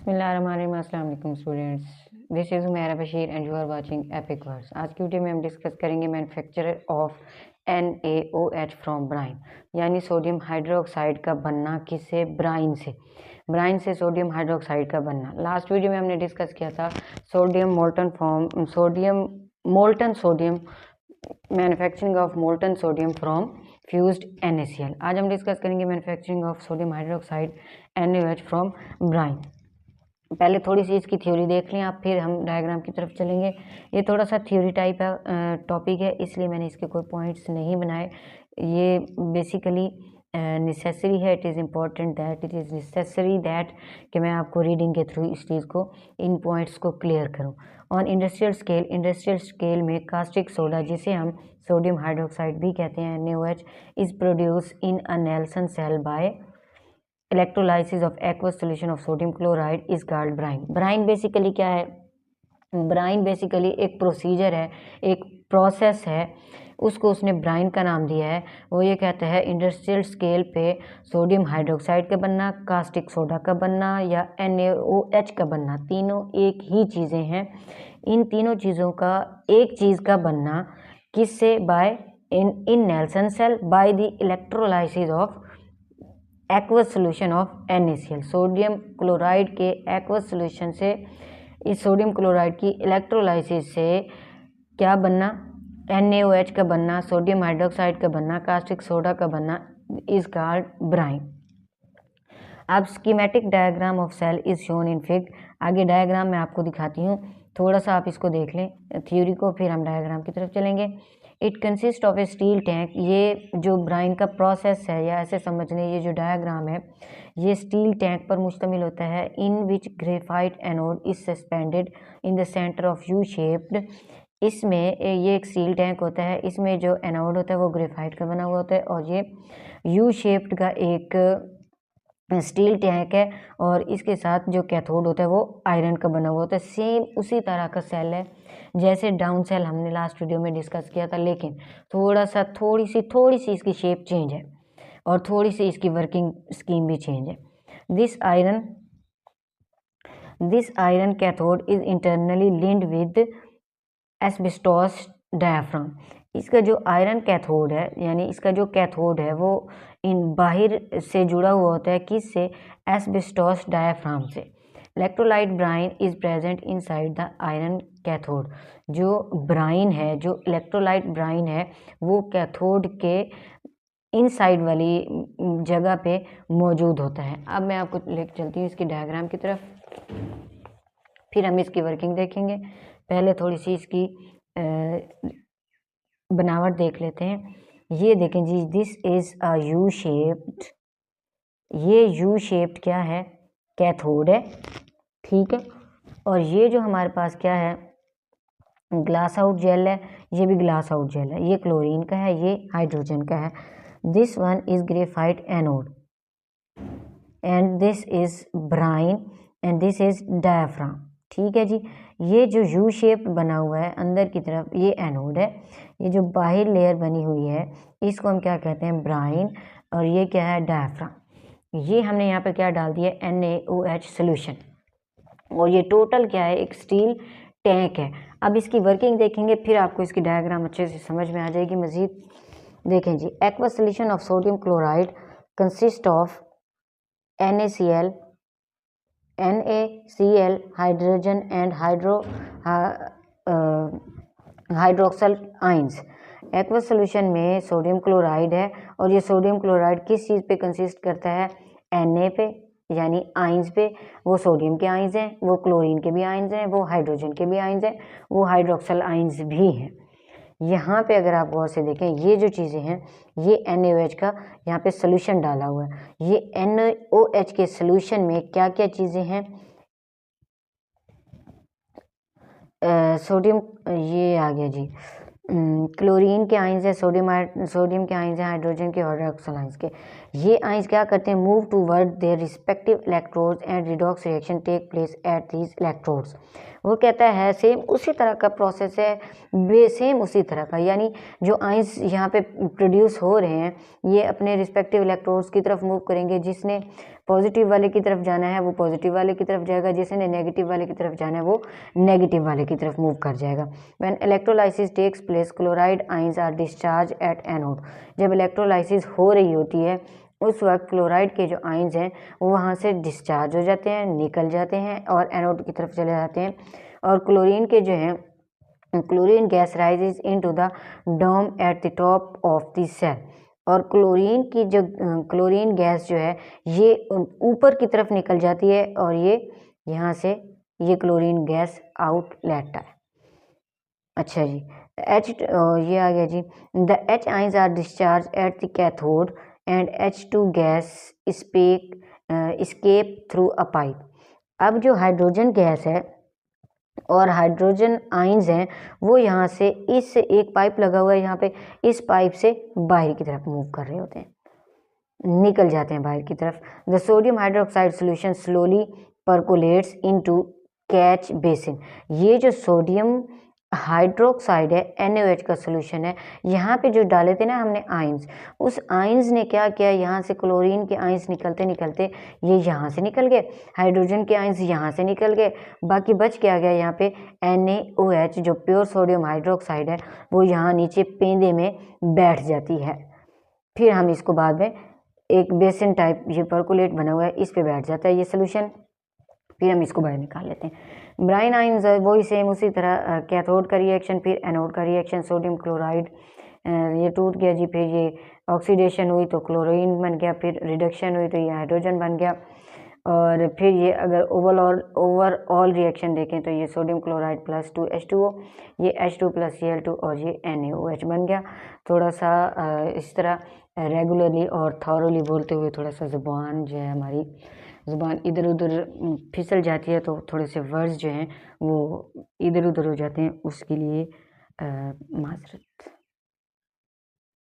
बिस्मिल्लाहिर्रहमानिर्रहीम। अस्सलाम वालेकुम students, this is Umaira Bashir and you are watching epic words. आज की वीडियो में हम डिस्कस करेंगे manufacture of NaOH from brine, यानी सोडियम हाइड्रोक्साइड का बनना किससे? ब्राइन से। ब्राइन से सोडियम हाइड्रोक्साइड का बनना। लास्ट वीडियो में हमने डिस्कस किया था sodium molten sodium manufacturing of molten sodium from fused NaCl। आज हम डिस्कस करेंगे manufacturing of sodium hydroxide NaOH from brine. पहले थोड़ी सी इसकी थ्योरी देख लें आप, फिर हम डायग्राम की तरफ चलेंगे। ये थोड़ा सा थ्योरी टाइप टॉपिक है, इसलिए मैंने इसके कोई पॉइंट्स नहीं बनाए। ये बेसिकली नेसेसरी है, it is important that it is necessary that कि मैं आपको रीडिंग के थ्रू इस चीज़ को, इन पॉइंट्स को क्लियर करूं। ऑन इंडस्ट्रियल स्केल में कास्टिक सोडा, जिसे हम सोडियम हाइड्रोक्साइड भी कहते हैं, NaOH, is produce in a Nelson cell by electrolysis of aqueous solution of sodium chloride is called brine. Brine basically क्या है? ब्राइन बेसिकली एक प्रोसीजर है, एक प्रोसेस है, उसको उसने ब्राइन का नाम दिया है। वो ये कहता है इंडस्ट्रियल स्केल पे सोडियम हाइड्रोक्साइड का बनना, कास्टिक सोडा का बनना या NaOH का बनना, तीनों एक ही चीज़ें हैं। इन तीनों चीज़ों का एक चीज़ का बनना किससे? By in Nelson cell by the electrolysis of aqueous solution of NaCl। Sodium chloride के एक्वस सोल्यूशन से, इस सोडियम क्लोराइड की इलेक्ट्रोलाइसिस से क्या बनना? NaOH का बनना, सोडियम हाइड्रोक्साइड का बनना, कास्टिक सोडा का बनना इज कॉल्ड ब्राइन। अब schematic diagram of cell is shown in fig. आगे डायग्राम मैं आपको दिखाती हूँ, थोड़ा सा आप इसको देख लें थ्योरी को, फिर हम डायग्राम की तरफ चलेंगे। It consist of A steel tank. ये जो ब्राइन का प्रोसेस है, या ऐसे समझ लें ये जो डायग्राम है, ये स्टील टैंक पर मुश्तमिल होता है। In which graphite anode is suspended in the centre of U shaped. इसमें ये एक स्टील टैंक होता है, इसमें जो एनोड होता है वो ग्रेफाइट का बना हुआ होता है, और ये यू शेप्ड का एक स्टील टैंक है, और इसके साथ जो कैथोड होता है वो आयरन का बना हुआ होता है। सेम उसी तरह का सेल है जैसे डाउन सेल हमने लास्ट वीडियो में डिस्कस किया था, लेकिन थोड़ी सी इसकी शेप चेंज है, और थोड़ी सी इसकी वर्किंग स्कीम भी चेंज है। This iron cathode is internally linked with asbestos diaphragm. इसका जो आयरन कैथोड है, यानी इसका जो कैथोड है, वो इन बाहर से जुड़ा हुआ होता है, किससे? एस्बेस्टोस डायाफ्राम से। Electrolyte brine is present inside the iron cathode. जो ब्राइन है, जो इलेक्ट्रोलाइट ब्राइन है, वो कैथोड के इनसाइड वाली जगह पे मौजूद होता है। अब मैं आपको लेकर चलती हूँ इसकी डायग्राम की तरफ, फिर हम इसकी वर्किंग देखेंगे। पहले थोड़ी सी इसकी बनावट देख लेते हैं। ये देखें जी, this is a U shaped. ये यू शेप्ड क्या है? कैथोड है, ठीक है। और ये जो हमारे पास क्या है? ग्लास आउट जेल है। ये भी ग्लास आउट जेल है। ये क्लोरीन का है, ये हाइड्रोजन का है। This one is graphite anode and this is brine and this is diaphragm, ठीक है जी। ये जो यू शेप बना हुआ है अंदर की तरफ, ये एनोड है। ये जो बाहर लेयर बनी हुई है, इसको हम क्या कहते हैं? ब्राइन। और ये क्या है? डायाफ्राम। ये हमने यहाँ पे क्या डाल दिया? NaOH solution. और ये टोटल क्या है? एक स्टील टैंक है। अब इसकी वर्किंग देखेंगे, फिर आपको इसकी डायग्राम अच्छे से समझ में आ जाएगी मजीद। देखें जी, aqueous solution of sodium chloride consist of NaCl, hydrogen and hydroxyl ions. Aqueous solution में सोडियम क्लोराइड है, और ये सोडियम क्लोराइड किस चीज़ पे कंसिस्ट करता है? Na पे, यानी आइंस पे। वो सोडियम के आइंस हैं, वो क्लोरीन के भी आइंस हैं, वो हाइड्रोजन के भी आइंस हैं, वो हाइड्रोक्सल आइंस भी हैं। यहाँ पे अगर आप गौर से देखें, ये जो चीज़ें हैं, ये NaOH का यहाँ पे सोल्यूशन डाला हुआ है। ये NaOH के सोल्यूशन में क्या क्या चीज़ें हैं? सोडियम, ये आ गया जी, क्लोरीन के आइंस है, सोडियम के आइंस है, हाइड्रोजन के, हाइड्रोक्सल आइंस के। ये आइंस क्या करते हैं, move toward their respective electrodes and redox reaction take place at these electrodes. वो कहता है सेम उसी तरह का प्रोसेस है, सेम उसी तरह का, यानी जो आइंस यहाँ पे प्रोड्यूस हो रहे हैं ये अपने रिस्पेक्टिव इलेक्ट्रोड्स की तरफ मूव करेंगे। जिसने पॉजिटिव वाले की तरफ जाना है वो पॉजिटिव वाले की तरफ जाएगा, जिसने नेगेटिव वाले की तरफ जाना है वो नेगेटिव वाले की तरफ मूव कर जाएगा। When electrolysis takes place chloride ions are discharge at anode. जब इलेक्ट्रोलाइसिस हो रही होती है उस वक्त क्लोराइड के जो आइंस हैं वो वहाँ से डिस्चार्ज हो जाते हैं, निकल जाते हैं और एनोड की तरफ चले जाते हैं। और क्लोरीन के जो हैं, chlorine gas rises into the dome at the top of the cell. और क्लोरीन की जो क्लोरीन गैस जो है ये ऊपर की तरफ निकल जाती है और ये यहाँ से ये क्लोरीन गैस आउट लेता है। अच्छा जी, ये आ गया जी, the H ions are discharge at the cathode and H2 gas escape through a pipe. अब जो हाइड्रोजन गैस है और हाइड्रोजन आइंस हैं वो यहाँ से इस एक पाइप लगा हुआ है यहाँ पे, इस पाइप से बाहर की तरफ मूव कर रहे होते हैं, निकल जाते हैं बाहर की तरफ। The sodium hydroxide solution slowly percolates into catch basin. ये जो सोडियम हाइड्रोक्साइड है NaOH का सोल्यूशन है, यहाँ पे जो डाले थे ना हमने आइंस, उस आइंस ने क्या किया, यहाँ से क्लोरीन के आइंस निकलते निकलते ये यहाँ से निकल गए, हाइड्रोजन के आइंस यहाँ से निकल गए, बाकी बच क्या गया यहाँ पे NaOH जो प्योर सोडियम हाइड्रोक्साइड है वो यहाँ नीचे पेंदे में बैठ जाती है। फिर हम इसको बाद में एक बेसिन टाइप ये परकोलेट बना हुआ है इस पे बैठ जाता है ये सोल्यूशन, फिर हम इसको बाहर निकाल लेते हैं। ब्राइन आइंस वही सेम उसी तरह, कैथोड का रिएक्शन फिर एनोड का रिएक्शन, सोडियम क्लोराइड ये टूट गया जी, फिर ये ऑक्सीडेशन हुई तो क्लोरीन बन गया, फिर रिडक्शन हुई तो ये हाइड्रोजन बन गया। और फिर ये अगर ओवरऑल रिएक्शन देखें तो ये सोडियम क्लोराइड प्लस 2H2O, ये H2 प्लस Cl2 और ये NaOH बन गया। थोड़ा सा इस तरह रेगुलरली और थॉरोली बोलते हुए थोड़ा सा ज़ुबान जो है हमारी ज़ुबान इधर उधर फिसल जाती है तो थोड़े से वर्ड्स जो हैं वो इधर उधर हो जाते हैं, उसके लिए माजरत।